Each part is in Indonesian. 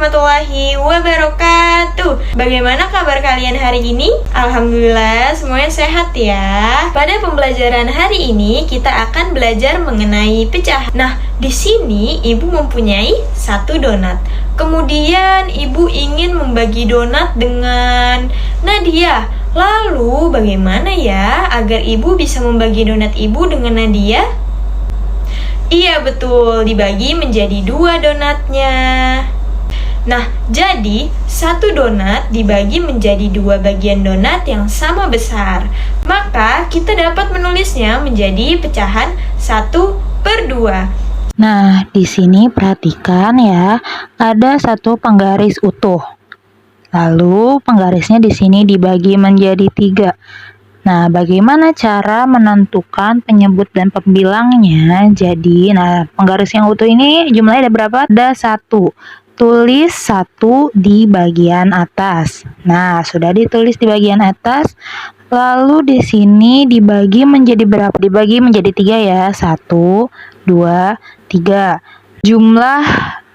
warahmatullahi wabarakatuh. Bagaimana kabar kalian hari ini? Alhamdulillah semuanya sehat ya. Pada pembelajaran hari ini kita akan belajar mengenai pecahan. Nah, di sini ibu mempunyai satu donat. Kemudian ibu ingin membagi donat dengan Nadia. Lalu bagaimana ya agar ibu bisa membagi donat ibu dengan Nadia? Iya betul, dibagi menjadi 2 donatnya. Nah, jadi satu donat dibagi menjadi 2 bagian donat yang sama besar. Maka kita dapat menulisnya menjadi pecahan 1/2. Nah, di sini perhatikan ya, ada satu penggaris utuh. Lalu penggarisnya di sini dibagi menjadi 3. Nah, bagaimana cara menentukan penyebut dan pembilangnya? Jadi, penggaris yang utuh ini jumlahnya ada berapa? Ada 1. Tulis 1 di bagian atas. Nah, sudah ditulis di bagian atas. Lalu di sini dibagi menjadi berapa? Dibagi menjadi 3 ya. 1, 2, 3. Jumlah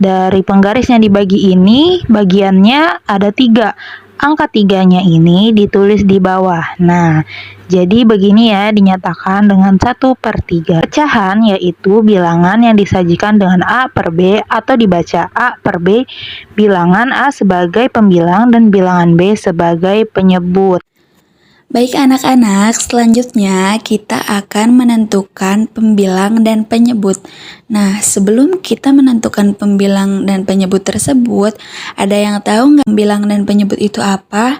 dari penggaris yang dibagi ini bagiannya ada 3. Angka 3-nya ini ditulis di bawah. Nah, jadi begini ya dinyatakan dengan 1/3. Pecahan yaitu bilangan yang disajikan dengan A per B atau dibaca A per B, bilangan A sebagai pembilang dan bilangan B sebagai penyebut. Baik anak-anak, selanjutnya kita akan menentukan pembilang dan penyebut. Nah, sebelum kita menentukan pembilang dan penyebut tersebut, ada yang tahu nggak pembilang dan penyebut itu apa?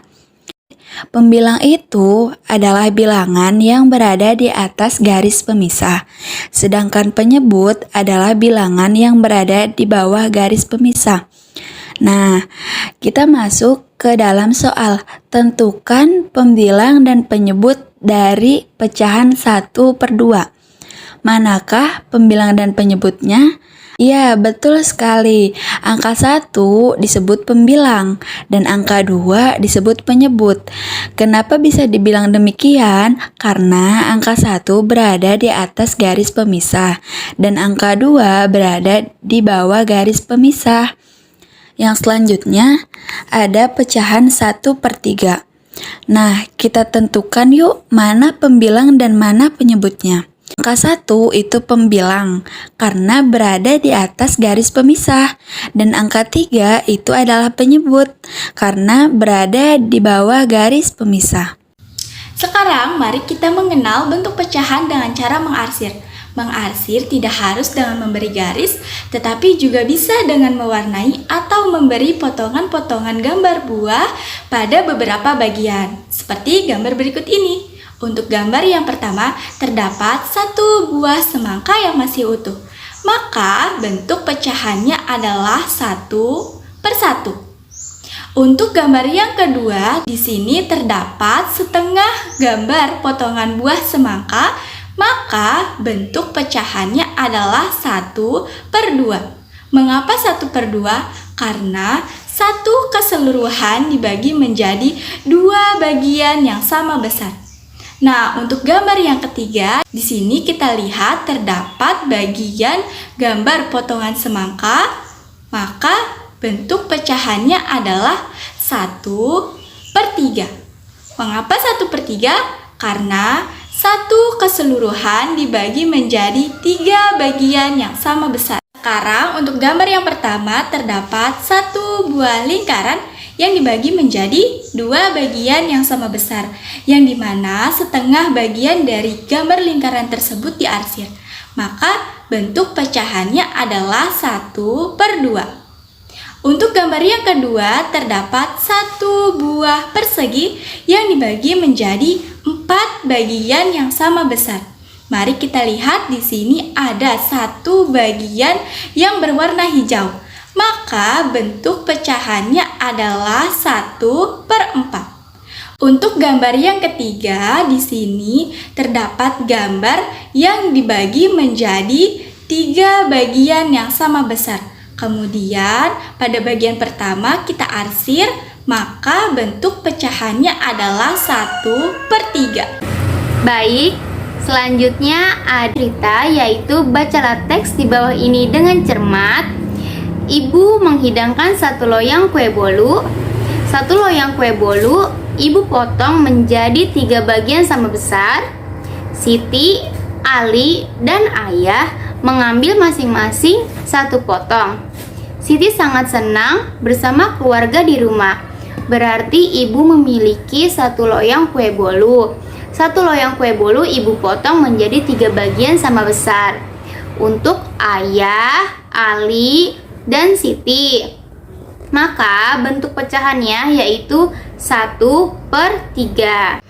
Pembilang itu adalah bilangan yang berada di atas garis pemisah, sedangkan penyebut adalah bilangan yang berada di bawah garis pemisah. Nah, kita masuk ke dalam soal. Tentukan pembilang dan penyebut dari pecahan 1/2. Manakah pembilang dan penyebutnya? Ya, betul sekali. Angka 1 disebut pembilang dan angka 2 disebut penyebut. Kenapa bisa dibilang demikian? Karena angka 1 berada di atas garis pemisah dan angka 2 berada di bawah garis pemisah. Yang selanjutnya ada pecahan 1/3. Nah, kita tentukan yuk mana pembilang dan mana penyebutnya. Angka 1 itu pembilang karena berada di atas garis pemisah, dan angka 3 itu adalah penyebut karena berada di bawah garis pemisah. Sekarang mari kita mengenal bentuk pecahan dengan cara mengarsir. Mengarsir tidak harus dengan memberi garis, tetapi juga bisa dengan mewarnai atau memberi potongan-potongan gambar buah pada beberapa bagian, seperti gambar berikut ini. Untuk gambar yang pertama, terdapat 1 buah semangka yang masih utuh. Maka bentuk pecahannya adalah 1/1. Untuk gambar yang kedua, di sini terdapat setengah gambar potongan buah semangka. Maka bentuk pecahannya adalah 1/2. Mengapa 1/2? Karena satu keseluruhan dibagi menjadi 2 bagian yang sama besar. Nah, untuk gambar yang ketiga, di sini kita lihat terdapat bagian gambar potongan semangka. Maka bentuk pecahannya adalah 1/3. Mengapa 1/3? Karena satu keseluruhan dibagi menjadi 3 bagian yang sama besar. Sekarang untuk gambar yang pertama terdapat 1 buah lingkaran yang dibagi menjadi 2 bagian yang sama besar, yang dimana setengah bagian dari gambar lingkaran tersebut diarsir. Maka bentuk pecahannya adalah 1/2. Untuk gambar yang kedua terdapat 1 buah persegi yang dibagi menjadi 4 bagian yang sama besar. Mari kita lihat di sini ada 1 bagian yang berwarna hijau. Maka bentuk pecahannya adalah 1/4. Untuk gambar yang ketiga, di sini terdapat gambar yang dibagi menjadi 3 bagian yang sama besar. Kemudian pada bagian pertama kita arsir, maka bentuk pecahannya adalah 1/3. Baik, selanjutnya ada cerita, yaitu bacalah teks di bawah ini dengan cermat. Ibu menghidangkan 1 loyang kue bolu. 1 loyang kue bolu ibu potong menjadi 3 bagian sama besar. Siti, Ali, dan Ayah mengambil masing-masing 1 potong. Siti sangat senang bersama keluarga di rumah. Berarti ibu memiliki 1 loyang kue bolu. 1 loyang kue bolu ibu potong menjadi 3 bagian sama besar. Untuk Ayah, Ali, dan Siti. Maka bentuk pecahannya yaitu 1/3.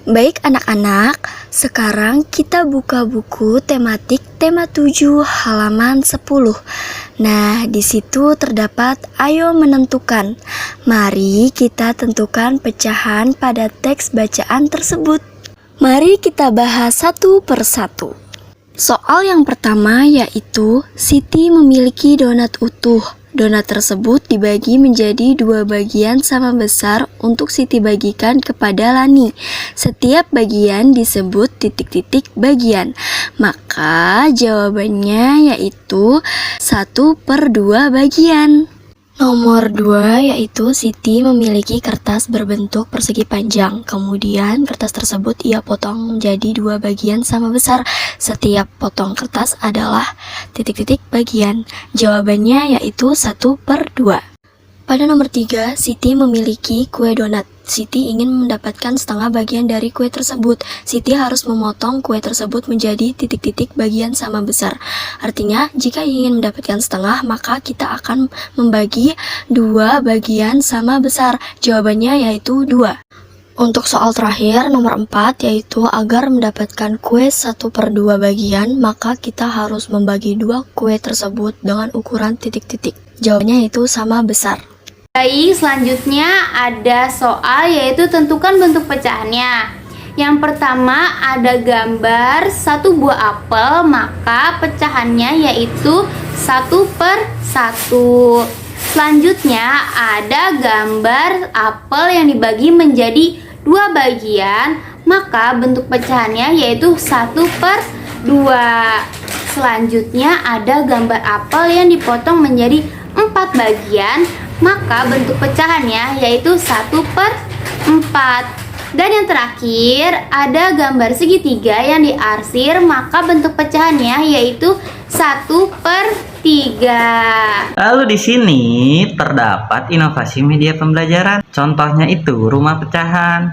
Baik anak-anak, sekarang kita buka buku tematik tema 7 halaman 10. Nah, di situ terdapat ayo menentukan. Mari kita tentukan pecahan pada teks bacaan tersebut. Mari kita bahas satu persatu. Soal yang pertama yaitu Siti memiliki donat utuh. Donat tersebut dibagi menjadi 2 bagian sama besar untuk Siti bagikan kepada Lani. Setiap bagian disebut titik-titik bagian. Maka jawabannya yaitu 1/2 bagian. Nomor 2 yaitu Siti memiliki kertas berbentuk persegi panjang. Kemudian kertas tersebut ia potong menjadi 2 bagian sama besar. Setiap potong kertas adalah titik-titik bagian. Jawabannya yaitu 1/2. Pada nomor 3, Siti memiliki kue donat. Siti ingin mendapatkan setengah bagian dari kue tersebut. Siti harus memotong kue tersebut menjadi titik-titik bagian sama besar. Artinya, jika ingin mendapatkan setengah, maka kita akan membagi 2 bagian sama besar. Jawabannya yaitu 2. Untuk soal terakhir, nomor 4, yaitu agar mendapatkan kue 1/2 bagian, maka kita harus membagi 2 kue tersebut dengan ukuran titik-titik. Jawabannya yaitu sama besar. Baik, selanjutnya ada soal yaitu tentukan bentuk pecahannya. Yang pertama ada gambar 1 buah apel, maka pecahannya yaitu 1/1. Selanjutnya ada gambar apel yang dibagi menjadi 2 bagian, maka bentuk pecahannya yaitu 1/2. Selanjutnya ada gambar apel yang dipotong menjadi 4 bagian, maka bentuk pecahannya yaitu 1/4. Dan yang terakhir ada gambar segitiga yang diarsir, maka bentuk pecahannya yaitu 1/3. Lalu di sini terdapat inovasi media pembelajaran. Contohnya itu rumah pecahan.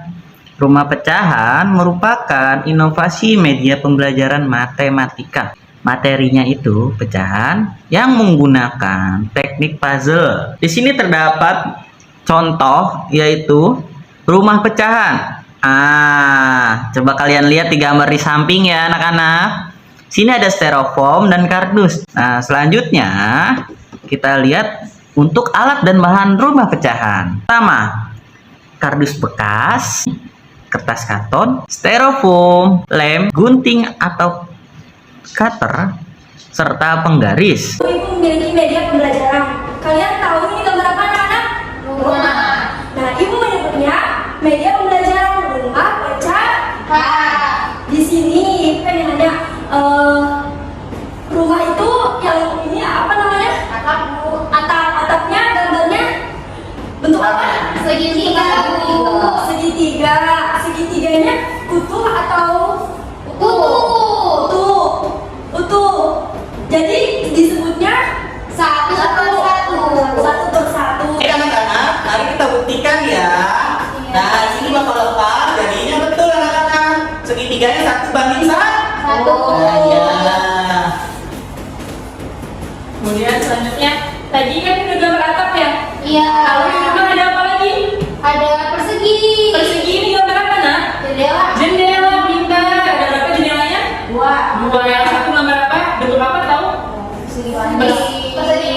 Rumah pecahan merupakan inovasi media pembelajaran matematika. Materinya itu pecahan yang menggunakan teknik puzzle. Di sini terdapat contoh yaitu rumah pecahan. Coba kalian lihat di gambar di samping ya anak-anak. Sini ada styrofoam dan kardus. Nah, selanjutnya kita lihat untuk alat dan bahan rumah pecahan. Pertama, kardus bekas, kertas karton, styrofoam, lem, gunting atau cutter, serta penggaris. Ibu memiliki media pembelajaran. Kalian tahu ini gambar apa anak-anak? Rumah. Nah, ibu menyebutnya media pembelajaran rumah pecahan. Di sini ibu pengen nanya, rumah itu yang ini apa namanya? Atap. Atapnya gambarnya bentuk apa? Segitiga. Segitiga. Segitiganya utuh atau utuh. Jadi disebutnya 1/1. Anak-anak, mari kita buktikan ya. Nah, sini bakal lepas. Jadinya betul anak-anak. Segitiganya 1/1. Nah, ya. Kemudian selanjutnya, tadi kan udah gambar atap ya? Iya. Lalu di depan ada apa lagi? Ada persegi. Persegi ini gambar apa nak? Jendela. Jendela, pintar. Ada berapa jendelanya? 2. Yang satu gambar apa? Bentuk apa tahu?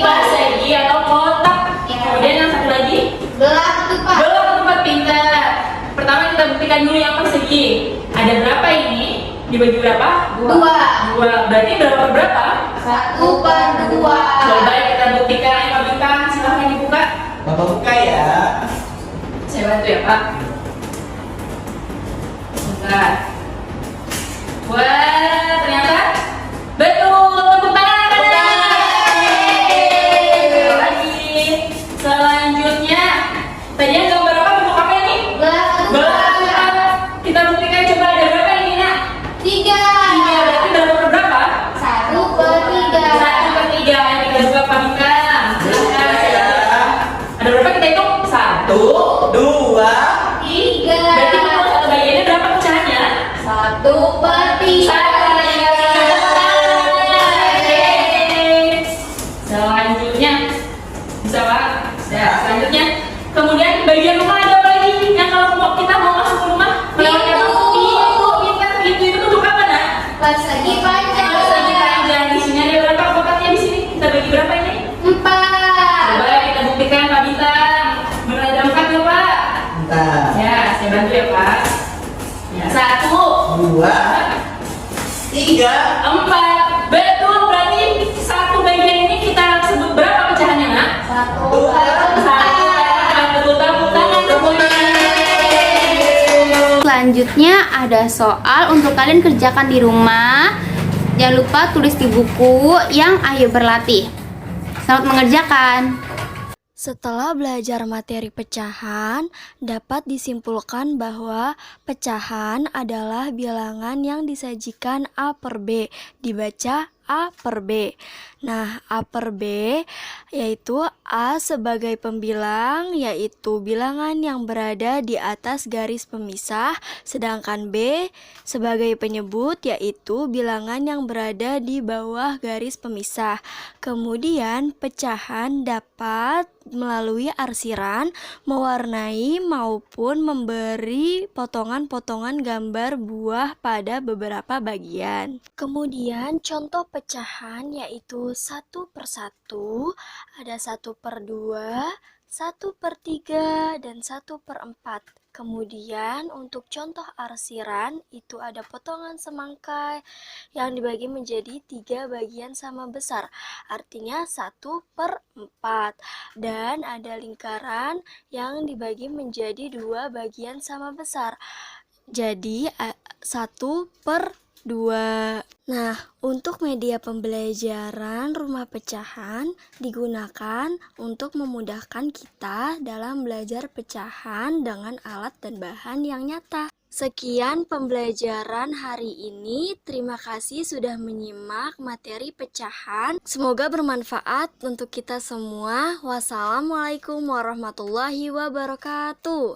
Persegi atau kotak. Ya. Kemudian yang satu lagi? Belah ketupat. Belah ketupat, pintar. Pertama kita buktikan dulu yang persegi. Ada berapa ini? Dibagi berapa? 2. Berarti berapa per berapa? 1/2. Coba kita buktikan. Ayo Pak Bintang, silahkan dibuka. Bapak buka ya. Saya bantu ya Pak. Bentar. Wah, ternyata betul. Tepuk tangan anak-anak. 2, 3, 4. Betul, berarti satu bagian ini kita sebut berapa pecahannya, Nak? Satu. Betul, tepuk tangan semuanya. Selanjutnya ada soal untuk kalian kerjakan di rumah. Jangan lupa tulis di buku yang Ayo Berlatih. Selamat mengerjakan. Setelah belajar materi pecahan, dapat disimpulkan bahwa pecahan adalah bilangan yang disajikan A per B, dibaca A per B. Nah, A per B yaitu A sebagai pembilang, yaitu bilangan yang berada di atas garis pemisah, sedangkan B sebagai penyebut, yaitu bilangan yang berada di bawah garis pemisah. Kemudian, pecahan dapat melalui arsiran mewarnai maupun memberi potongan-potongan gambar buah pada beberapa bagian. Kemudian contoh pecahan yaitu 1/1, ada 1/2, 1/3, dan 1/4. Kemudian untuk contoh arsiran itu ada potongan semangkai yang dibagi menjadi 3 bagian sama besar, artinya 1/4. Dan ada lingkaran yang dibagi menjadi 2 bagian sama besar, jadi 1/2. Nah, untuk media pembelajaran rumah pecahan digunakan untuk memudahkan kita dalam belajar pecahan dengan alat dan bahan yang nyata. Sekian pembelajaran hari ini. Terima kasih sudah menyimak materi pecahan. Semoga bermanfaat untuk kita semua. Wassalamualaikum warahmatullahi wabarakatuh.